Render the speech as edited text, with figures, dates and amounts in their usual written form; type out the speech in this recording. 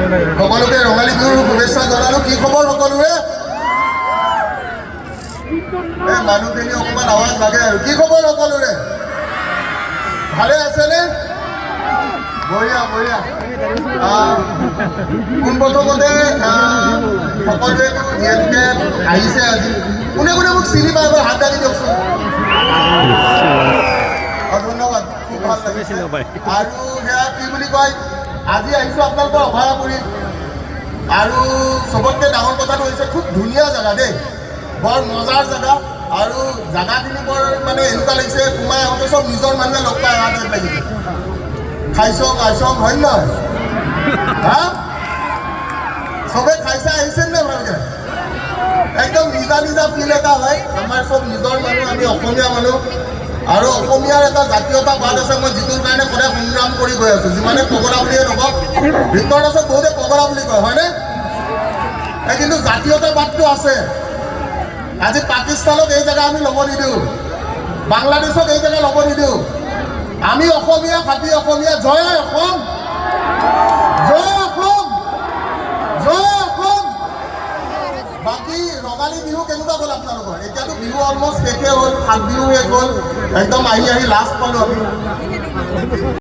সকলোকে ৰঙালী বিহুৰ শুভেচ্ছা জনালোঁ। কি খবৰ সকলোৰে? এই মানুহখিনি অকণমান আৱাজ লাগে আৰু। কি খবৰ সকলোৰে? ভালে আছেনে? বঢ়িয়া বঢ়িয়া। পোনপ্ৰথমতে সকলোৱেতো যিহেতুকে আহিছে আজি, কোনে কোনে মোক চিনি পায় এবাৰ হাত দাঙি দিয়কচোন। ধন্যবাদ, খুব ভাল লাগিছে। আৰু সেয়া কি বুলি কয়, আজি আহিছোঁ আপোনালোকৰ অভয়াপুৰী। আৰু চবতকৈ ডাঙৰ কথাটো হৈছে খুব ধুনীয়া জেগা দেই, বৰ মজাৰ জেগা। আৰু জেগাখিনি বৰ মানে এনেকুৱা লাগিছে সোমাই আহোঁতে চব নিজৰ মানুহে লগ পাই অহা টাইপ লাগিছে। খাইছোঁ খাইছোঁ হয় নহয়? হা চবে খাইছে আহিছে নে ভালকৈ? একদম নিজা নিজা ফিল এটা হয়। আমাৰ চব নিজৰ মানুহ, আমি অসমীয়া মানুহ। আৰু অসমীয়াৰ এটা জাতীয়তাবাদ আছে, মই যিটোৰ কাৰণে সদায় সংগ্ৰাম কৰি গৈ আছোঁ। যিমানে পগলা বুলিয়ে নকওক, ভিতৰত আছে বহুতে পগলা বুলি কয় হয়নে? কিন্তু জাতীয়তাবাদটো আছে। আজি পাকিস্তানক এই জেগা আমি ল'ব নিদিওঁ, বাংলাদেশক এই জেগা ল'ব নিদিওঁ। আমি অসমীয়া, খাটি অসমীয়া। জয় অসম, জয় অসম, জয় অসম। বাকী ৰঙালী বিহু কেনেকুৱা গ'ল আপোনালোকৰ? এতিয়াতো বিহু অলমষ্ট শেষে হ'ল, সাত বিহু শেষ হ'ল, একদম আহি লাষ্ট পালোঁ আমি।